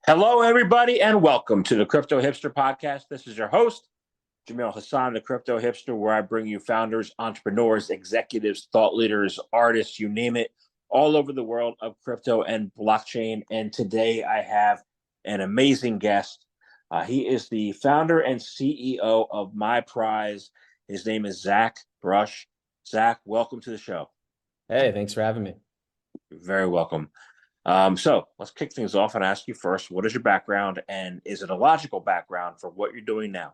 Hello, everybody, and welcome to the Crypto Hipster Podcast. This is your host, Jamil Hassan, the Crypto Hipster, where I bring you founders, entrepreneurs, executives, thought leaders, artists, you name it, all over the world of crypto and blockchain. And today I have an amazing guest. He is the founder and CEO of MyPrize. His name is Zach Bruch. Zach, welcome to the show. Hey, thanks for having me. You're very welcome. So let's kick things off and ask you first, what is your background and is it a logical background for what you're doing now?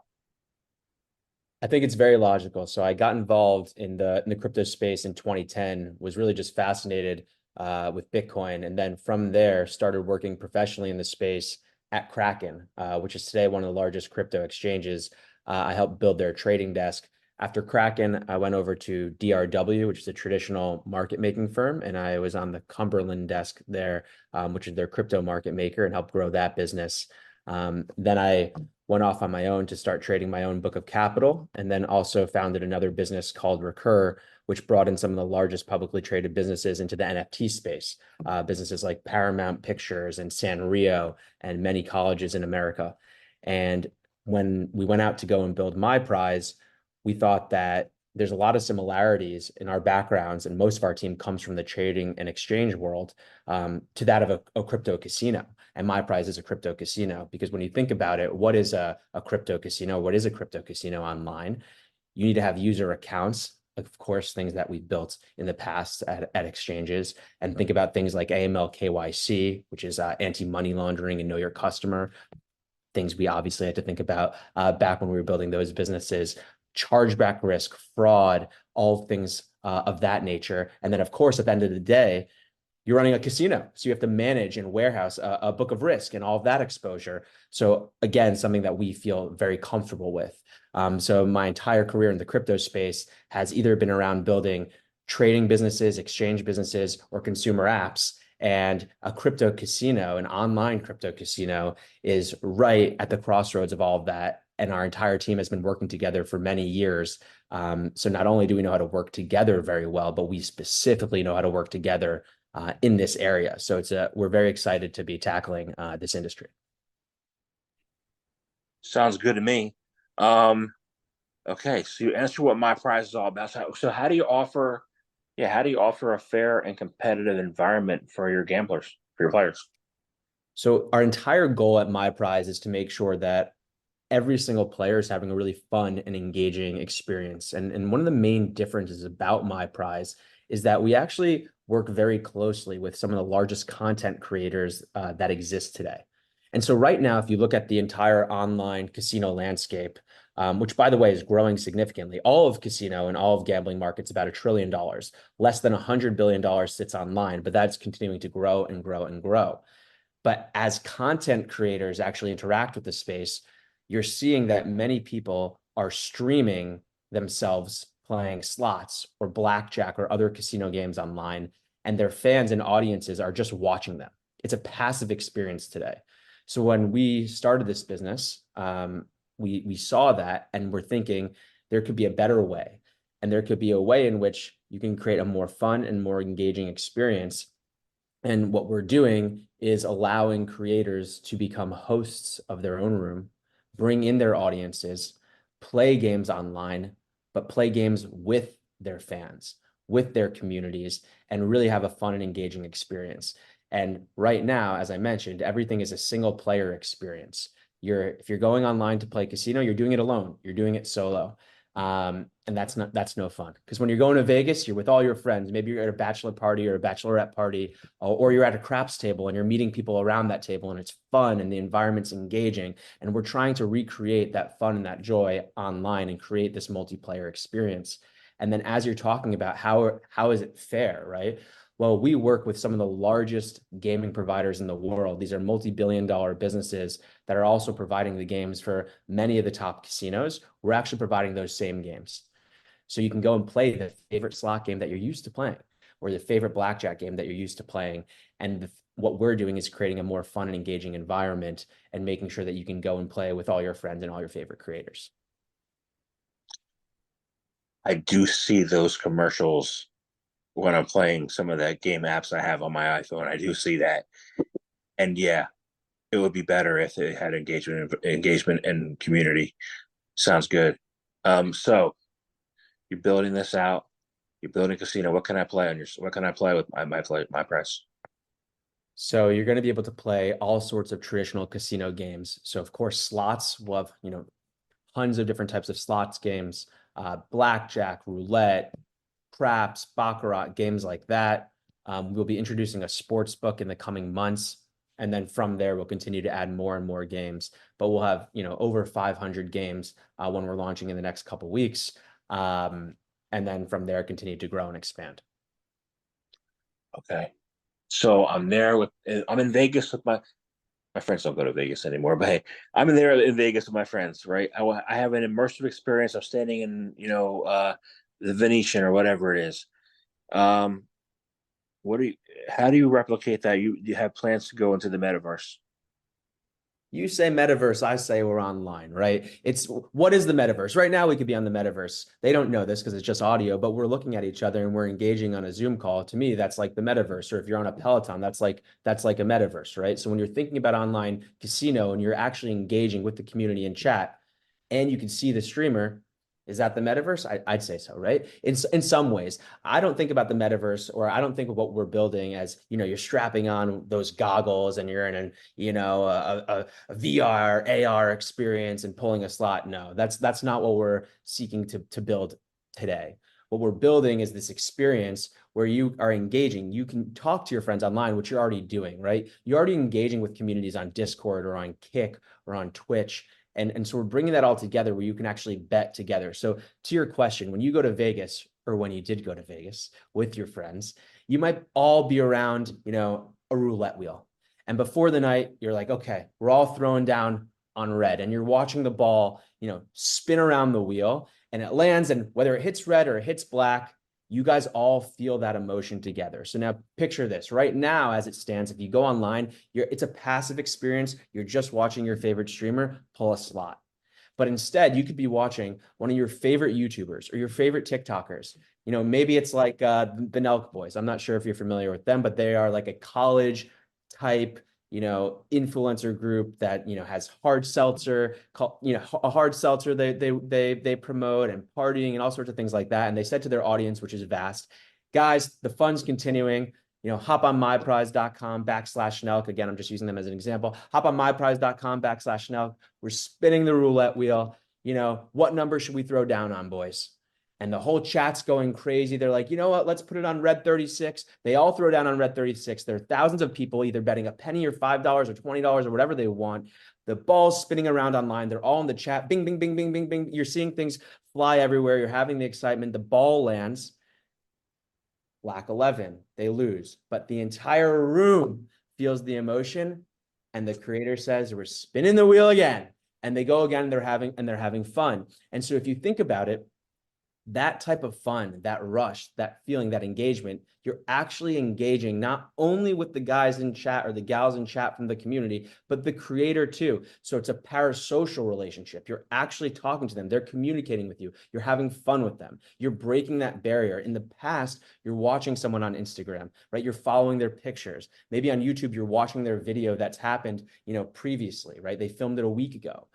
I think it's very logical. So I got involved in the crypto space in 2010, was really just fascinated with Bitcoin. And then from there, started working professionally in the space at Kraken, which is today one of the largest crypto exchanges. I helped build their trading desk. After Kraken, I went over to DRW, which is a traditional market making firm, and I was on the Cumberland desk there, which is their crypto market maker, and helped grow that business. Then I went off on my own to start trading my own book of capital, and then also founded another business called Recur, which brought in some of the largest publicly traded businesses into the NFT space, businesses like Paramount Pictures and Sanrio and many colleges in America. And when we went out to go and build MyPrize, we thought that there's a lot of similarities in our backgrounds, and most of our team comes from the trading and exchange world, to that of a crypto casino. And MyPrize is a crypto casino because when you think about it, what is a crypto casino? What is a crypto casino online? You need to have user accounts, of course, things that we've built in the past at exchanges, and think about things like AML KYC, which is anti-money laundering and know your customer, things we obviously had to think about back when we were building those businesses, chargeback risk, fraud, all things of that nature. And then, of course, at the end of the day, you're running a casino. So you have to manage and warehouse a book of risk and all of that exposure. So again, something that we feel very comfortable with. So my entire career in the crypto space has either been around building trading businesses, exchange businesses, or consumer apps. And a crypto casino, an online crypto casino, is right at the crossroads of all of that. And our entire team has been working together for many years. So not only do we know how to work together very well, but we specifically know how to work together in this area. So we're very excited to be tackling this industry. Sounds good to me. Okay, so you answered what MyPrize is all about. So how do you offer, how do you offer a fair and competitive environment for your gamblers, for your players? So our entire goal at MyPrize is to make sure that every single player is having a really fun and engaging experience. And one of the main differences about MyPrize is that we actually work very closely with some of the largest content creators that exist today. And so right now, if you look at the entire online casino landscape, which by the way is growing significantly, all of casino and all of gambling markets about $1 trillion, less than $100 billion sits online, but that's continuing to grow and grow and grow. But as content creators actually interact with the space, you're seeing that many people are streaming themselves playing slots or blackjack or other casino games online, and their fans and audiences are just watching them. It's a passive experience today. So when we started this business, we saw that and we're thinking there could be a better way. And there could be a way in which you can create a more fun and more engaging experience. And what we're doing is allowing creators to become hosts of their own room, bring in their audiences, play games online, but play games with their fans, with their communities, and really have a fun and engaging experience. And right now, as I mentioned, everything is a single player experience. If you're going online to play casino, you're doing it alone. You're doing it solo. And that's no fun. Because when you're going to Vegas, you're with all your friends. Maybe you're at a bachelor party or a bachelorette party, or you're at a craps table and you're meeting people around that table, and it's fun and the environment's engaging. And we're trying to recreate that fun and that joy online and create this multiplayer experience. And then as you're talking about how is it fair, right? Well, we work with some of the largest gaming providers in the world. These are multi-billion-dollar businesses that are also providing the games for many of the top casinos. We're actually providing those same games. So you can go and play the favorite slot game that you're used to playing, or the favorite blackjack game that you're used to playing. And what we're doing is creating a more fun and engaging environment and making sure that you can go and play with all your friends and all your favorite creators. I do see those commercials when I'm playing some of the game apps I have on my iPhone. I do see that. And yeah, it would be better if it had engagement and community. Sounds good. So you're building this out. You're building a casino. What can I play on your? What can I play with my price? So you're going to be able to play all sorts of traditional casino games. So of course, slots. We'll have, tons of different types of slots games, blackjack, roulette, craps, baccarat, games like that. We'll be introducing a sports book in the coming months. And then from there, we'll continue to add more and more games. But we'll have, over 500 games when we're launching in the next couple weeks. And then from there, continue to grow and expand. Okay. So I'm in Vegas with my friends don't go to Vegas anymore, but hey, I'm in Vegas with my friends, right? I have an immersive experience of standing in, the Venetian or whatever it is. Um, what do you, how do you replicate that? You have plans to go into the metaverse? You say metaverse, I say we're online, right? What is the metaverse? Right now, we could be on the metaverse. They don't know this because it's just audio, but we're looking at each other and we're engaging on a Zoom call. To me, that's like the metaverse. Or if you're on a Peloton, that's like a metaverse, right? So when you're thinking about online casino and you're actually engaging with the community in chat, and you can see the streamer, is that the metaverse? I'd say so, right? In some ways, I don't think about the metaverse, or I don't think of what we're building as, you're strapping on those goggles and you're in a VR, AR experience and pulling a slot. No, that's not what we're seeking to build today. What we're building is this experience where you are engaging. You can talk to your friends online, which you're already doing, right? You're already engaging with communities on Discord or on Kick or on Twitch. And so we're bringing that all together where you can actually bet together. So to your question, when you go to Vegas, or when you did go to Vegas with your friends, you might all be around, a roulette wheel. And before the night, you're like, okay, we're all throwing down on red, and you're watching the ball, spin around the wheel, and it lands. And whether it hits red or it hits black, you guys all feel that emotion together. So now picture this right now, as it stands. If you go online, it's a passive experience. You're just watching your favorite streamer pull a slot. But instead, you could be watching one of your favorite YouTubers or your favorite TikTokers. Maybe it's like the Nelk Boys. I'm not sure if you're familiar with them, but they are like a college type, influencer group that, has hard seltzer, a hard seltzer they promote, and partying and all sorts of things like that. And they said to their audience, which is vast, guys, the fun's continuing. Hop on myprize.com/Nelk. Again, I'm just using them as an example. Hop on myprize.com/Nelk. We're spinning the roulette wheel. What number should we throw down on, boys? And the whole chat's going crazy. They're like, you know what? Let's put it on red 36. They all throw down on red 36. There are thousands of people either betting a penny or $5 or $20 or whatever they want. The ball's spinning around online. They're all in the chat. Bing, bing, bing, bing, bing, bing. You're seeing things fly everywhere. You're having the excitement. The ball lands. Black 11. They lose. But the entire room feels the emotion. And the creator says, we're spinning the wheel again. And they go again, and they're having fun. And so if you think about it, that type of fun, that rush, that feeling, that engagement, you're actually engaging not only with the guys in chat or the gals in chat from the community, but the creator too. So it's a parasocial relationship. You're actually talking to them. They're communicating with you. You're having fun with them. You're breaking that barrier. In the past, you're watching someone on Instagram, right? You're following their pictures. Maybe on YouTube, you're watching their video that's happened, previously, right? They filmed it a week ago.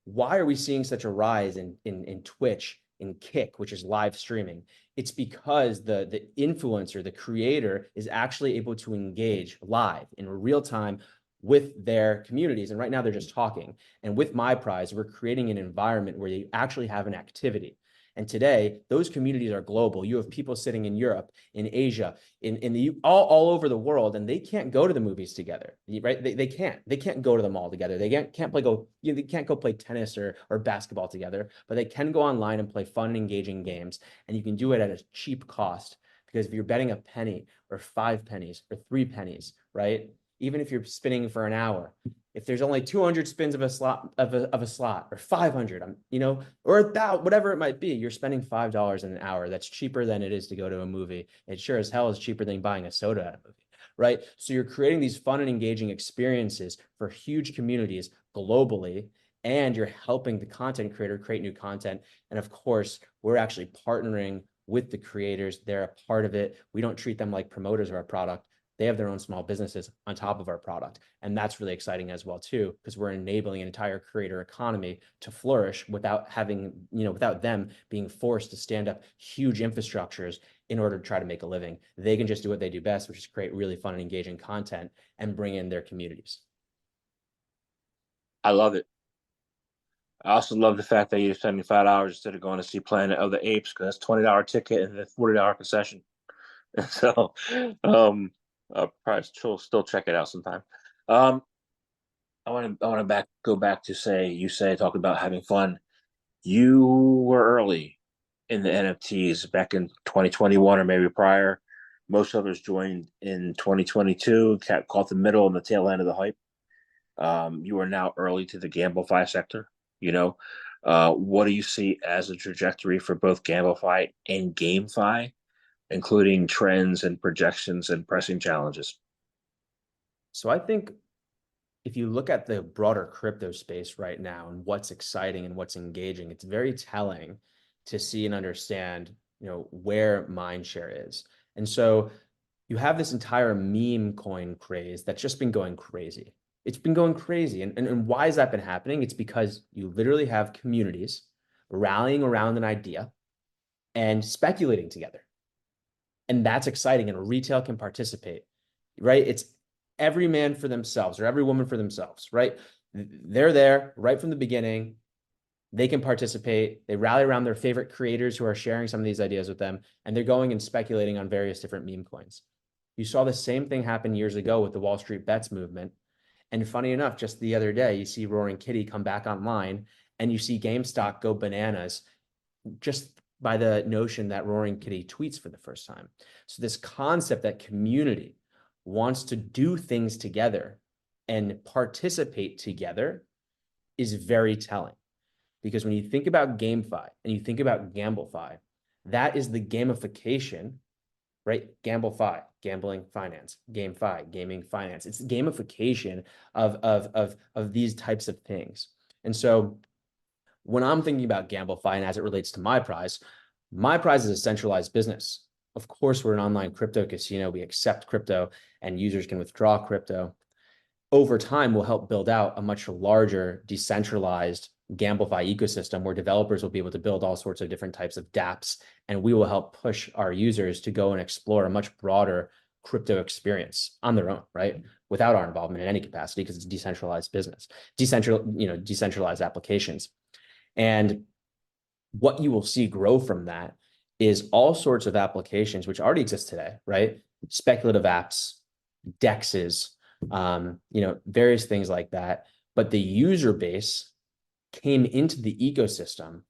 Why are we seeing such a rise in Twitch, in Kick, which is live streaming? It's because the influencer, the creator, is actually able to engage live in real time with their communities. And right now they're just talking. And with MyPrize, we're creating an environment where you actually have an activity. And today, those communities are global. You have people sitting in Europe, in Asia, in the all over the world, and they can't go to the movies together, right? They can't go to them all together. They can't they can't go play tennis or basketball together, but they can go online and play fun, engaging games. And you can do it at a cheap cost, because if you're betting a penny or 5 pennies or 3 pennies, right? Even if you're spinning for an hour, if there's only 200 spins of a slot or 500, or 1,000, whatever it might be, you're spending $5 in an hour. That's cheaper than it is to go to a movie. It sure as hell is cheaper than buying a soda at a movie, right? So you're creating these fun and engaging experiences for huge communities globally, and you're helping the content creator create new content. And of course, we're actually partnering with the creators. They're a part of it. We don't treat them like promoters of our product. they have their own small businesses on top of our product. And that's really exciting as well too, because we're enabling an entire creator economy to flourish without having, without them being forced to stand up huge infrastructures in order to try to make a living. They can just do what they do best, which is create really fun and engaging content and bring in their communities. I love it. I also love the fact that you're $75 instead of going to see Planet of the Apes because that's $20 ticket and a $40 concession. So, I'll probably still check it out sometime. Um, I want to go back to say you say talk about having fun. You were early in the NFTs back in 2021 or maybe prior. Most others joined in 2022, caught the middle and the tail end of the hype. You are now early to the GambleFi sector. You know, what do you see as a trajectory for both GambleFi and GameFi, including trends and projections and pressing challenges? So I think if you look at the broader crypto space right now and what's exciting and what's engaging, it's very telling to see and understand, where mindshare is. And so you have this entire meme coin craze that's just been going crazy. It's been going crazy. And why has that been happening? It's because you literally have communities rallying around an idea and speculating together. And that's exciting. And retail can participate, right? It's every man for themselves or every woman for themselves, right? They're there right from the beginning. They can participate. They rally around their favorite creators who are sharing some of these ideas with them, and they're going and speculating on various different meme coins. You saw the same thing happen years ago with the Wall Street Bets movement. And funny enough, just the other day, you see Roaring Kitty come back online and you see GameStop go bananas just by the notion that Roaring Kitty tweets for the first time. So this concept that community wants to do things together and participate together is very telling. Because when you think about GameFi and you think about GambleFi, that is the gamification, right? GambleFi, gambling finance, GameFi, gaming finance. It's the gamification of these types of things. And so when I'm thinking about GambleFi and as it relates to MyPrize, MyPrize is a centralized business. Of course, we're an online crypto casino. We accept crypto and users can withdraw crypto. Over time, we'll help build out a much larger decentralized GambleFi ecosystem where developers will be able to build all sorts of different types of dApps, and we will help push our users to go and explore a much broader crypto experience on their own, right? Without our involvement in any capacity because it's a decentralized business, decentralized applications. And what you will see grow from that is all sorts of applications which already exist today, right? Speculative apps, DEXs, various things like that. But the user base came into the ecosystem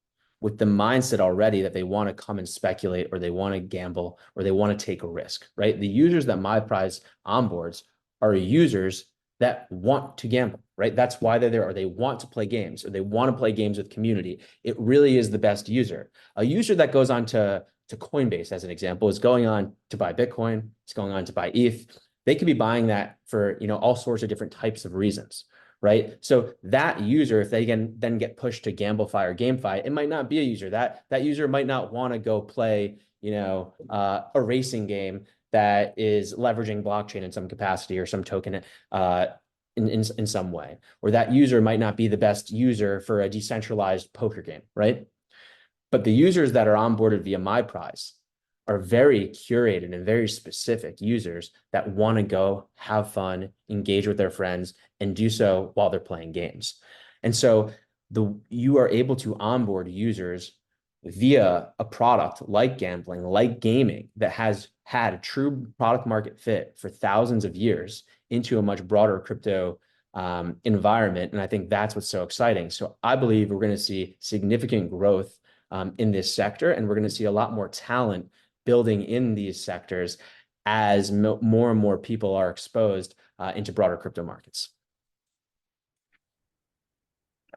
with the mindset already that they want to come and speculate or they want to gamble or they want to take a risk, right? The users that MyPrize onboards are users that want to gamble, right? That's why they're there, or they want to play games, or they want to play games with community. It really is the best user. A user that goes on to Coinbase, as an example, is going on to buy Bitcoin, it's going on to buy ETH. They could be buying that for all sorts of different types of reasons, right? So that user, if they can then get pushed to GambleFi or GameFi, it might not be a user. That user might not want to go play, a racing game that is leveraging blockchain in some capacity or some token in some way. Or that user might not be the best user for a decentralized poker game, right? But the users that are onboarded via MyPrize are very curated and very specific users that want to go have fun, engage with their friends, and do so while they're playing games. And so you are able to onboard users via a product like gambling, like gaming, that has had a true product market fit for thousands of years into a much broader crypto environment. And I think that's what's so exciting. So I believe we're going to see significant growth in this sector, and we're going to see a lot more talent building in these sectors as more and more people are exposed into broader crypto markets.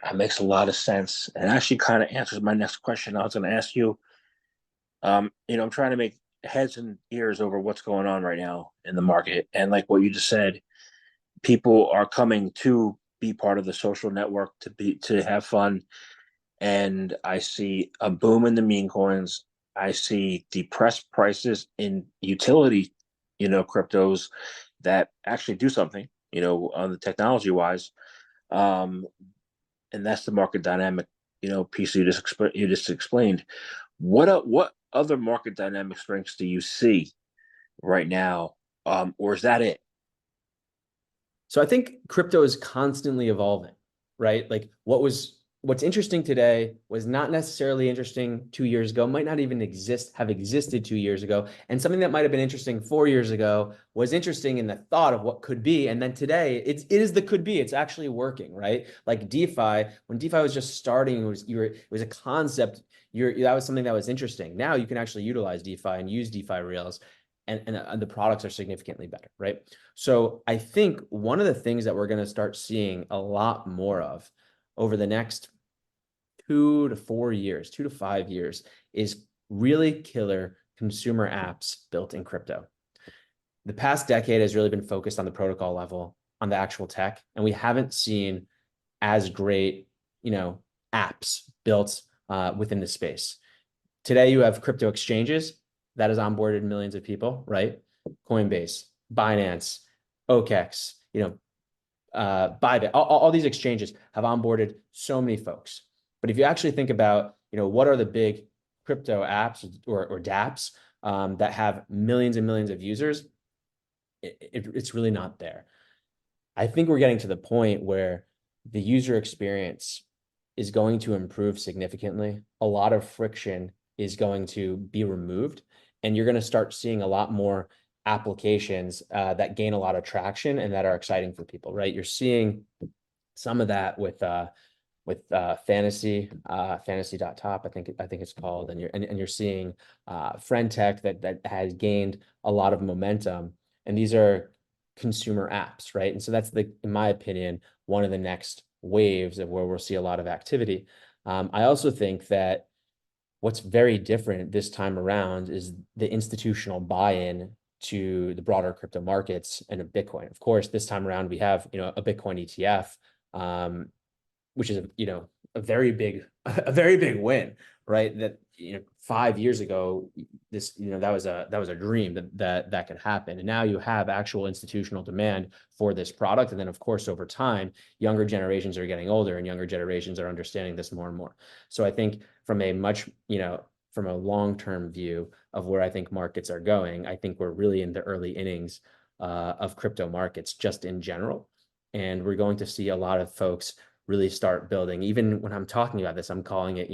That makes a lot of sense, and actually kind of answers my next question. I was going to ask you. I'm trying to make heads and ears over what's going on right now in the market, and like what you just said, people are coming to be part of the social network to have fun, and I see a boom in the meme coins. I see depressed prices in utility cryptos that actually do something, on the technology wise. Um, and that's the market dynamic, piece you just explained. What other market dynamic strengths do you see right now? Or is that it? So I think crypto is constantly evolving, right? Like what's interesting today was not necessarily interesting 2 years ago, might not even have existed 2 years ago. And something that might have been interesting 4 years ago was interesting in the thought of what could be. And then today it is the could be. It's actually working, right? Like DeFi, when DeFi was just starting, it was a concept. That was something that was interesting. Now you can actually utilize DeFi and use DeFi rails. And the products are significantly better, right? So I think one of the things that we're going to start seeing a lot more of over the next 2 to 4 years, 2 to 5 years, is really killer consumer apps built in crypto. The past decade has really been focused on the protocol level, on the actual tech, and we haven't seen as great, apps built within the space. Today, you have crypto exchanges that has onboarded millions of people, right? Coinbase, Binance, OKEx, Bybit, all these exchanges have onboarded so many folks. But if you actually think about, what are the big crypto apps or dApps that have millions and millions of users, it's really not there. I think we're getting to the point where the user experience is going to improve significantly. A lot of friction is going to be removed, and you're going to start seeing a lot more applications that gain a lot of traction and that are exciting for people, right? You're seeing some of that with fantasy.top, I think it's called, and you're seeing friend tech that has gained a lot of momentum, and these are consumer apps, right? And so that's in my opinion, one of the next waves of where we'll see a lot of activity. I also think that what's very different this time around is the institutional buy-in to the broader crypto markets and of Bitcoin. Of course, this time around we have a Bitcoin ETF, which is a very big win, right? That 5 years ago, that was a dream that could happen, and now you have actual institutional demand for this product. And then of course over time, younger generations are getting older and younger generations are understanding this more and more. So I think from a long-term view of where I think markets are going, I think we're really in the early innings of crypto markets just in general, and we're going to see a lot of folks really start building. Even when I'm talking about this, I'm calling it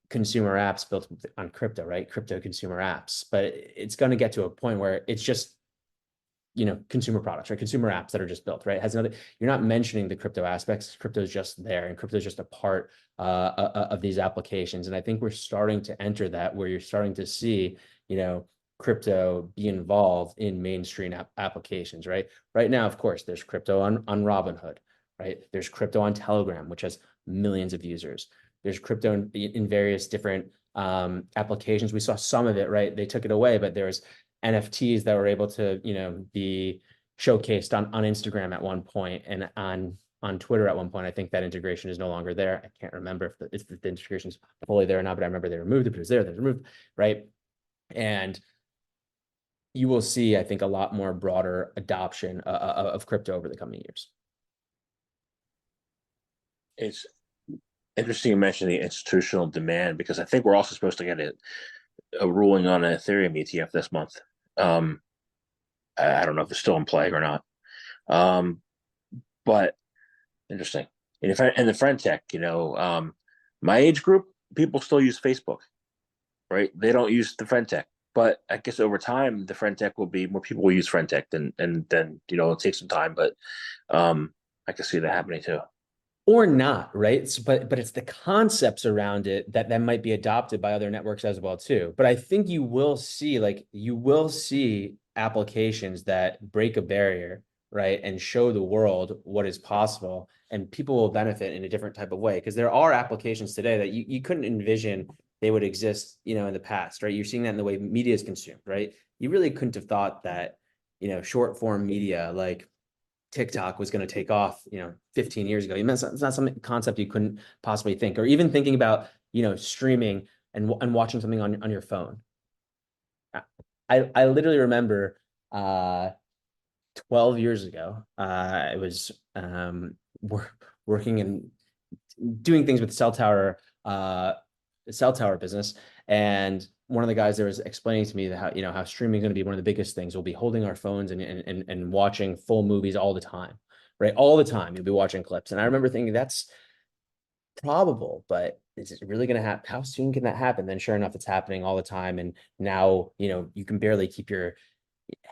consumer apps built on crypto, right? Crypto consumer apps. But it's going to get to a point where it's just consumer products, right? Consumer apps that are just built, right? You're not mentioning the crypto aspects. Crypto is just there, and crypto is just a part of these applications. And I think we're starting to enter that, where you're starting to see crypto be involved in mainstream applications, right? Right now, of course, there's crypto on Robinhood, right? There's crypto on Telegram, which has millions of users. There's crypto in various different applications. We saw some of it, right? They took it away, but there's NFTs that were able to, be showcased on Instagram at one point, and on Twitter at one point. I think that integration is no longer there. I can't remember if the integration is fully there or not, but I remember they removed it, but it was there, they removed, right? And you will see, I think, a lot more broader adoption of crypto over the coming years. It's interesting you mentioned the institutional demand, because I think we're also supposed to get a ruling on an Ethereum ETF this month. I don't know if it's still in play or not. But interesting. And the friend tech, my age group, people still use Facebook, right? They don't use the friend tech. But I guess over time, the friend tech will be more people will use friend tech, and then it'll take some time. But I can see that happening too. Or not, right? But it's the concepts around it that might be adopted by other networks as well too. But I think you will see applications that break a barrier, right, and show the world what is possible, and people will benefit in a different type of way, because there are applications today that you couldn't envision they would exist, in the past, right? You're seeing that in the way media is consumed, right? You really couldn't have thought that, short form media like TikTok was going to take off, 15 years ago. It's not some concept you couldn't possibly think, or even thinking about, streaming and watching something on your phone. I literally remember 12 years ago, I was working and doing things with cell tower business. And one of the guys there was explaining to me that how streaming is going to be one of the biggest things. We'll be holding our phones and watching full movies all the time, right? All the time. You'll be watching clips. And I remember thinking that's probable, but is it really going to happen? How soon can that happen? Then sure enough, it's happening all the time. And now, you can barely keep your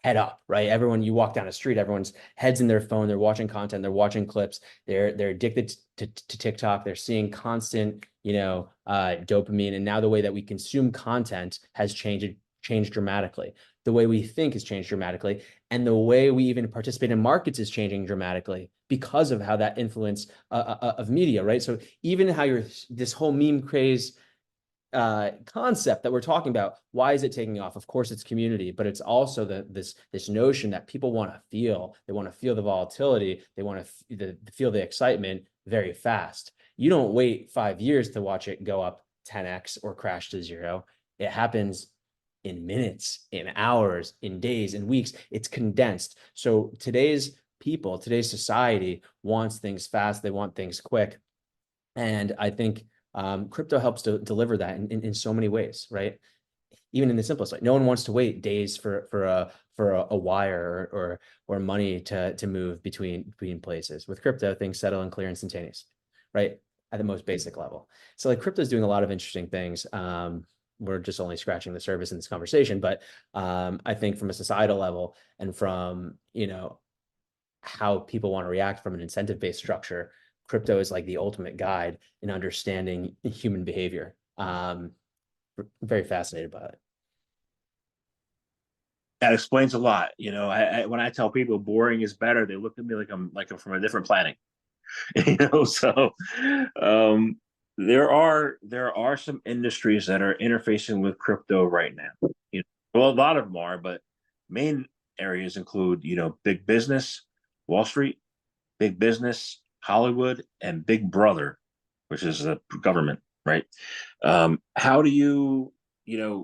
head up, right? Everyone, you walk down the street, everyone's heads in their phone, they're watching content, they're watching clips, they're addicted to TikTok, they're seeing constant, dopamine. And now the way that we consume content has changed dramatically. The way we think has changed dramatically. And the way we even participate in markets is changing dramatically because of how that influence of media, right? So even how this whole meme craze concept that we're talking about, why is it taking off? Of course it's community, but it's also this notion that people want to feel. They want to feel the volatility, they want to feel the excitement very fast. You don't wait 5 years to watch it go up 10x or crash to zero. It happens in minutes, in hours, in days, in weeks. It's condensed. So today's society wants things fast, they want things quick. And I think crypto helps to deliver that in so many ways, right? Even in the simplest way, no one wants to wait days for a wire or money to move between places. With crypto, things settle and clear instantaneously, right? At the most basic level. So like crypto is doing a lot of interesting things. We're just only scratching the surface in this conversation, but I think from a societal level and from how people want to react from an incentive-based structure, crypto is like the ultimate guide in understanding human behavior. Very fascinated by it. That explains a lot. When I tell people boring is better, they look at me like I'm from a different planet. So there are some industries that are interfacing with crypto right now. Well, a lot of them are, but main areas include big business, Wall Street, big business, Hollywood, and Big Brother, which is the government, right? How do you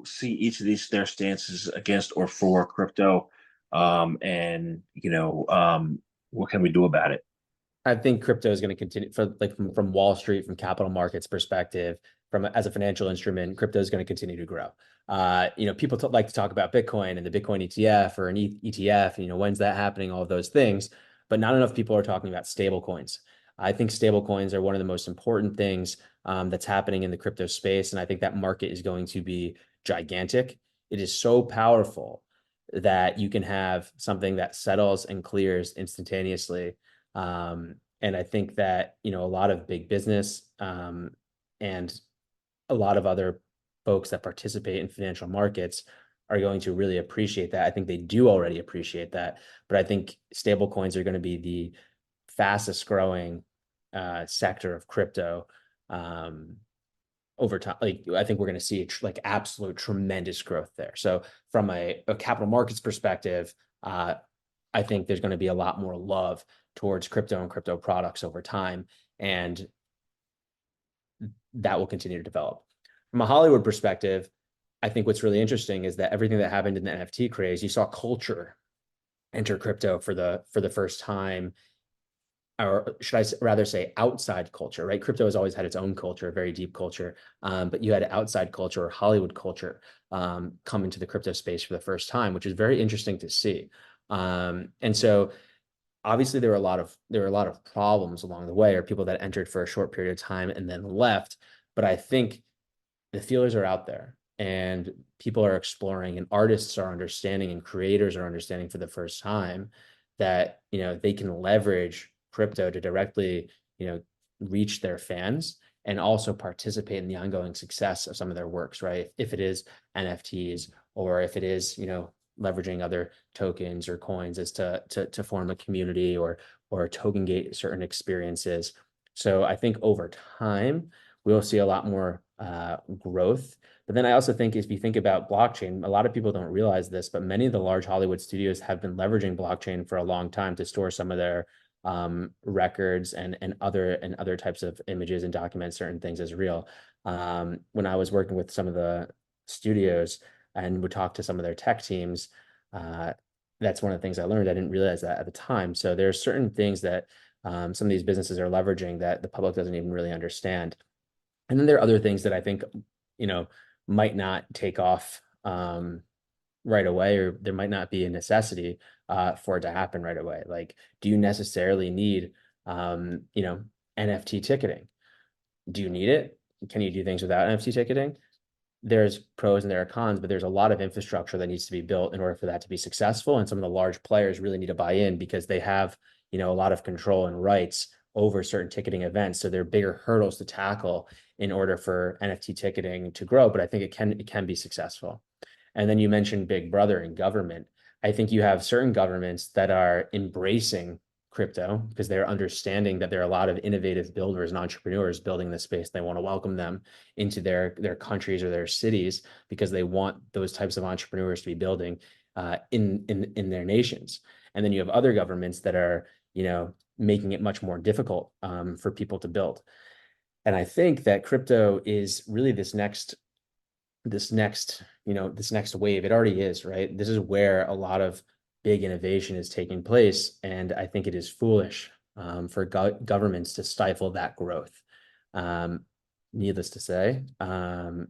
see each of their stances against or for crypto, and what can we do about it? I think crypto is going to continue from Wall Street, from capital markets perspective, as a financial instrument, crypto is going to continue to grow. People like to talk about Bitcoin and the Bitcoin ETF or an ETF, when's that happening, all of those things, but not enough people are talking about stable coins. I think stable coins are one of the most important things that's happening in the crypto space. And I think that market is going to be gigantic. It is so powerful that you can have something that settles and clears instantaneously. And I think that, a lot of big business and a lot of other folks that participate in financial markets are going to really appreciate that. I think they do already appreciate that, but I think stable coins are going to be the fastest growing sector of crypto over time. I think we're going to see absolute tremendous growth there. So from a capital markets perspective, I think there's going to be a lot more love towards crypto and crypto products over time, and that will continue to develop. From a Hollywood perspective, I think what's really interesting is that everything that happened in the NFT craze, you saw culture enter crypto for the first time, or should I rather say outside culture, right? Crypto has always had its own culture, a very deep culture, but you had outside culture or Hollywood culture come into the crypto space for the first time, which is very interesting to see. And so obviously there were a lot of problems along the way, or people that entered for a short period of time and then left. But I think the feelers are out there and people are exploring, and artists are understanding and creators are understanding for the first time that, they can leverage crypto to directly, reach their fans and also participate in the ongoing success of some of their works, right? If it is NFTs, or if it is, leveraging other tokens or coins as to form a community or token gate certain experiences. So I think over time we'll see a lot more growth. But then I also think if you think about blockchain, a lot of people don't realize this, but many of the large Hollywood studios have been leveraging blockchain for a long time to store some of their records and other types of images and document certain things as real. When I was working with some of the studios, and would talk to some of their tech teams, that's one of the things I learned. I didn't realize that at the time. So there are certain things that some of these businesses are leveraging that the public doesn't even really understand. And then there are other things that I think, you know, might not take off right away, or there might not be a necessity for it to happen right away. Like, do you necessarily need, NFT ticketing? Do you need it? Can you do things without NFT ticketing? There's pros and there are cons, but there's a lot of infrastructure that needs to be built in order for that to be successful. And some of the large players really need to buy in because they have, a lot of control and rights over certain ticketing events. So there are bigger hurdles to tackle in order for NFT ticketing to grow. But I think it can be successful. And then you mentioned Big Brother and government. I think you have certain governments that are embracing crypto because they're understanding that there are a lot of innovative builders and entrepreneurs building this space. They want to welcome them into their countries or their cities because they want those types of entrepreneurs to be building in their nations. And then you have other governments that are, making it much more difficult for people to build. And I think that crypto is really this next wave. It already is, right? This is where a lot of big innovation is taking place, and I think it is foolish for governments to stifle that growth. Needless to say,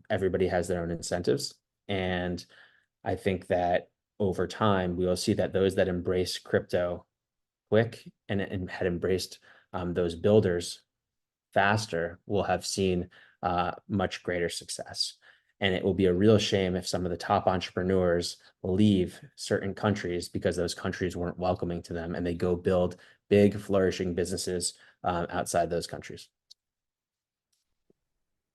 everybody has their own incentives, and I think that over time we will see that those that embrace crypto quick and had embraced those builders faster will have seen much greater success. And it will be a real shame if some of the top entrepreneurs leave certain countries because those countries weren't welcoming to them and they go build big, flourishing businesses outside those countries.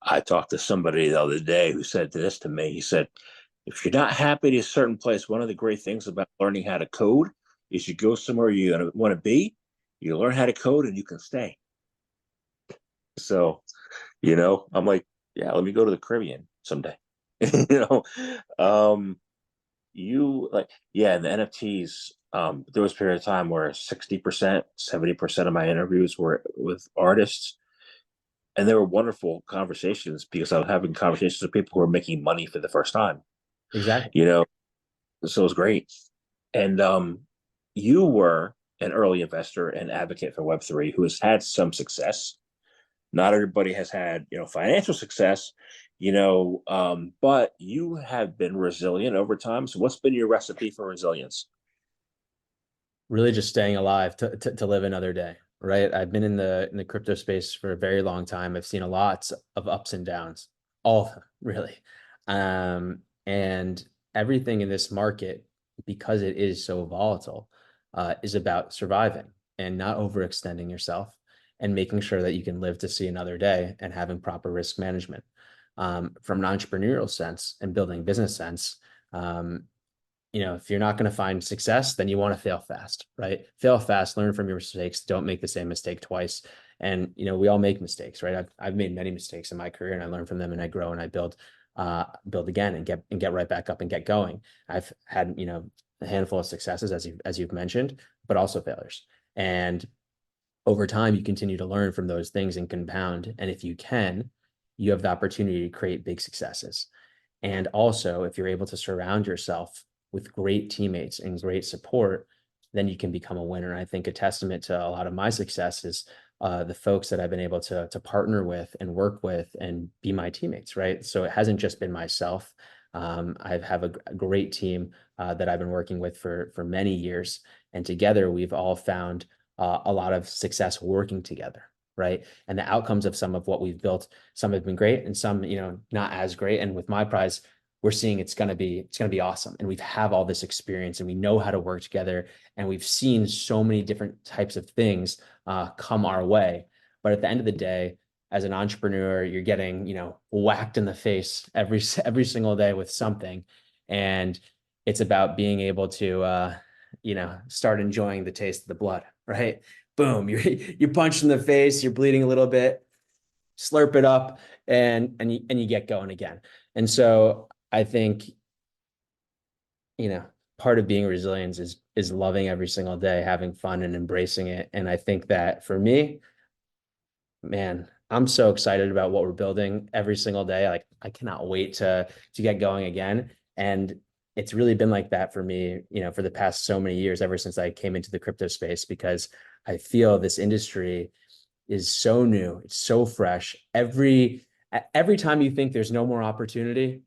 I talked to somebody the other day who said this to me. He said, if you're not happy at a certain place, one of the great things about learning how to code is you go somewhere you want to be, you learn how to code, and you can stay. So, I'm like, yeah, let me go to the Caribbean someday. you know, you like, yeah, the NFTs. There was a period of time where 60%, 70% of my interviews were with artists, and they were wonderful conversations because I was having conversations with people who were making money for the first time. Exactly. You know, so it was great. And you were an early investor and advocate for Web3 who has had some success. Not everybody has had, financial success, but you have been resilient over time. So what's been your recipe for resilience? Really just staying alive to live another day, right? I've been in the crypto space for a very long time. I've seen a lot of ups and downs, all of them, really. And everything in this market, because it is so volatile, is about surviving and not overextending yourself and making sure that you can live to see another day and having proper risk management. From an entrepreneurial sense and building business sense, if you're not going to find success, then you want to fail fast, right? Fail fast, learn from your mistakes, don't make the same mistake twice. And, we all make mistakes, right? I've made many mistakes in my career and I learn from them and I grow and I build again and get right back up and get going. I've had, a handful of successes as you've mentioned, but also failures. And over time, you continue to learn from those things and compound. And if you can, you have the opportunity to create big successes. And also, if you're able to surround yourself with great teammates and great support, then you can become a winner. I think a testament to a lot of my success is the folks that I've been able to partner with and work with and be my teammates, right? So it hasn't just been myself. I have a great team that I've been working with for many years. And together, we've all found a lot of success working together, right? And the outcomes of some of what we've built, some have been great and some, not as great. And with MyPrize, we're seeing it's going to be awesome. And we've have all this experience and we know how to work together. And we've seen so many different types of things come our way. But at the end of the day, as an entrepreneur, you're getting, whacked in the face every single day with something. And it's about being able to, start enjoying the taste of the blood, right? Boom, you're punched in the face, you're bleeding a little bit, slurp it up, and you get going again. And so I think, part of being resilient is loving every single day, having fun and embracing it. And I think that for me, man, I'm so excited about what we're building every single day. Like I cannot wait to get going again. And it's really been like that for me, for the past so many years, ever since I came into the crypto space, because I feel this industry is so new, it's so fresh. Every time you think there's no more opportunity,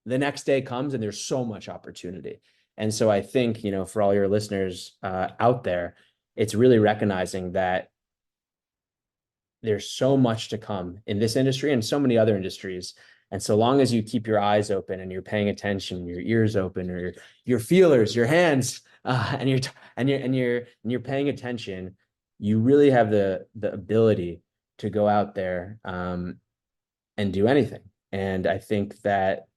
the next day comes and there's so much opportunity. And so I think, for all your listeners out there, it's really recognizing that there's so much to come in this industry and so many other industries. And so long as you keep your eyes open and you're paying attention, your ears open, or your feelers, your hands, and you're paying attention, you really have the ability to go out there and do anything. And I think that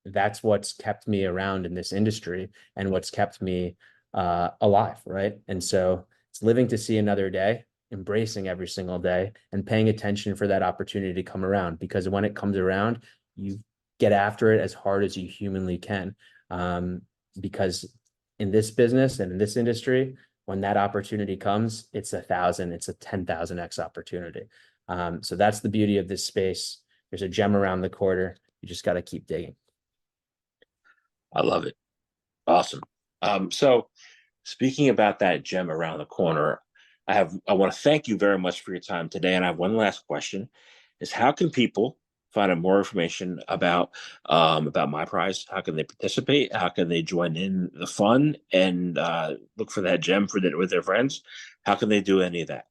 that's what's kept me around in this industry and what's kept me alive, right? And so it's living to see another day, embracing every single day, and paying attention for that opportunity to come around. Because when it comes around, you get after it as hard as you humanly can. Because in this business and in this industry, when that opportunity comes, it's 1,000, it's a 10,000x opportunity. So that's the beauty of this space. There's a gem around the corner. You just got to keep digging. I love it. Awesome. So speaking about that gem around the corner, I want to thank you very much for your time today. And I have one last question: is how can people find out more information about MyPrize? How can they participate? How can they join in the fun and look for that gem with their friends? How can they do any of that?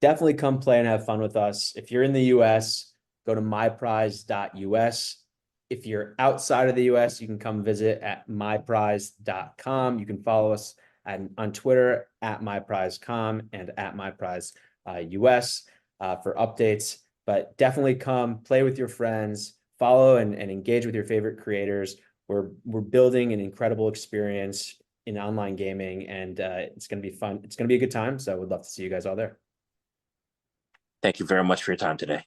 Definitely come play and have fun with us. If you're in the US, go to myprize.us. If you're outside of the US, you can come visit at myprize.com. You can follow us on Twitter at myprizecom and at myprizeus for updates. But definitely come play with your friends, follow and engage with your favorite creators. We're building an incredible experience in online gaming, and it's going to be fun. It's going to be a good time. So I would love to see you guys all there. Thank you very much for your time today.